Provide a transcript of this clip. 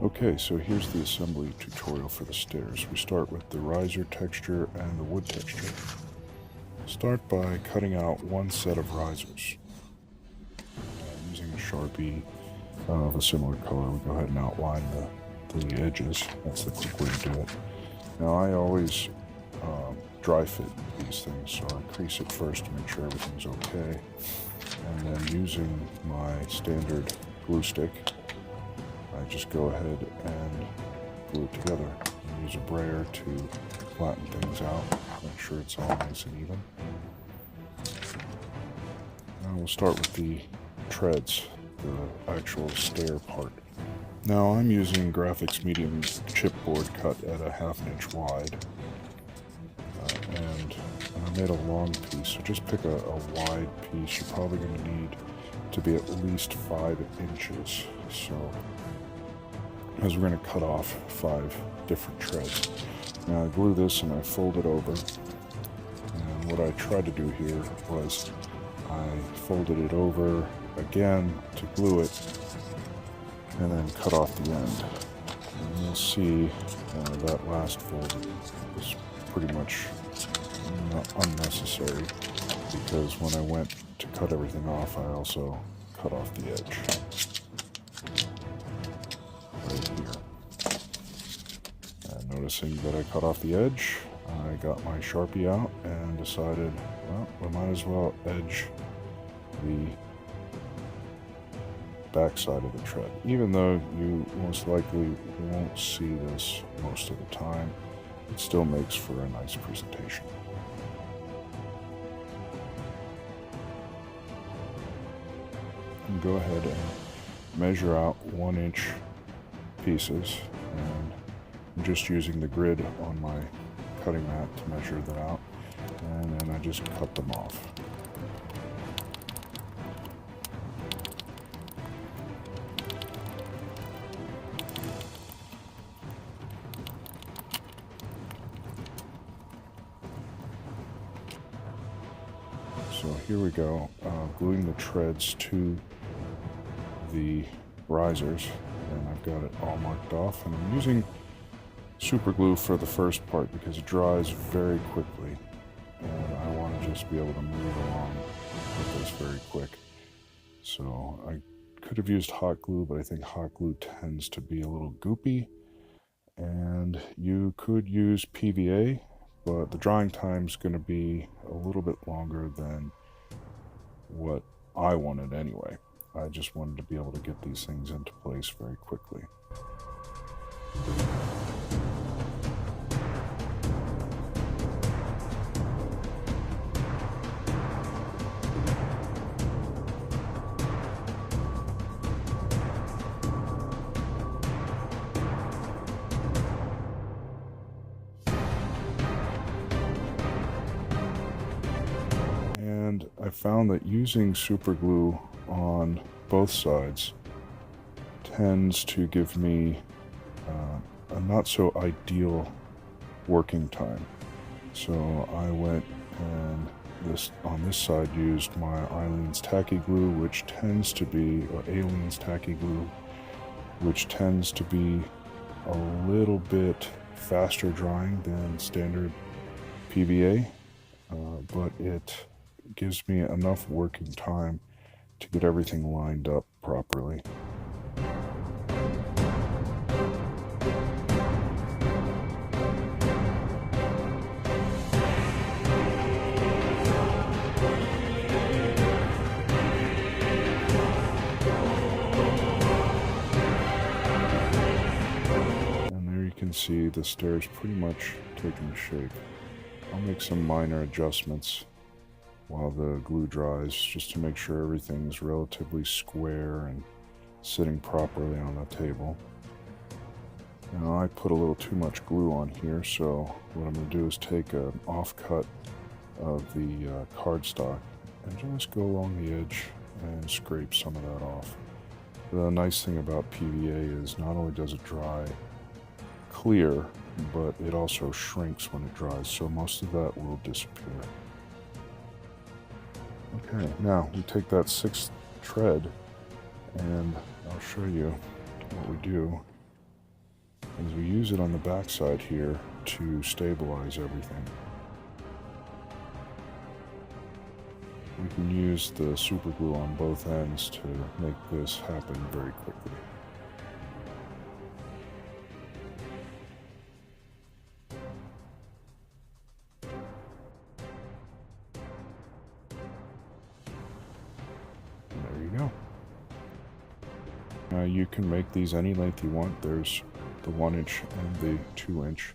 Okay, so here's the assembly tutorial for the stairs. We start with the riser texture and the wood texture. Start by cutting out one set of risers. Using a Sharpie of a similar color, we go ahead and outline the edges. That's the quick way to do it. Now I always dry fit these things, so I crease it first to make sure everything's okay. And then using my standard glue stick, I just go ahead and glue it together. And use a brayer to flatten things out, make sure it's all nice and even. Now we'll start with the treads, the actual stair part. Now I'm using graphics medium chipboard cut at a 1/2 inch wide. And I made a long piece, so just pick a wide piece. You're probably going to need to be at least 5 inches. So, as we're going to cut off 5 different treads. Now I glue this and I fold it over. And what I tried to do here was I folded it over again to glue it and then cut off the end. And you'll see that last fold was pretty much unnecessary, because when I went to cut everything off, I also cut off the edge right here. And noticing that I cut off the edge, I got my Sharpie out and decided, well, we might as well edge the back side of the tread. Even though you most likely won't see this most of the time, it still makes for a nice presentation. And go ahead and measure out 1 inch pieces, and I'm just using the grid on my cutting mat to measure that out, and then I just cut them off. So here we go, gluing the treads to the risers, and I've got it all marked off, and I'm using super glue for the first part because it dries very quickly, and I want to just be able to move along with this very quick. So I could have used hot glue, but I think hot glue tends to be a little goopy, and you could use PVA, but the drying time's going to be a little bit longer than what I wanted anyway. I just wanted to be able to get these things into place very quickly. And I found that using super glue on both sides tends to give me a not so ideal working time. So I went and on this side used my Eileen's tacky glue, which tends to be, or Aileen's tacky glue, which tends to be a little bit faster drying than standard PVA, but it gives me enough working time to get everything lined up properly. And there you can see the stairs pretty much taking shape. I'll make some minor adjustments while the glue dries, just to make sure everything's relatively square and sitting properly on the table. Now I put a little too much glue on here, so what I'm going to do is take an offcut of the cardstock and just go along the edge and scrape some of that off. The nice thing about PVA is not only does it dry clear, but it also shrinks when it dries, so most of that will disappear. Okay, now we take that 6th tread, and I'll show you what we do. is we use it on the backside here to stabilize everything. We can use the super glue on both ends to make this happen very quickly. And there you go. Now you can make these any length you want. There's the 1 inch and the 2 inch.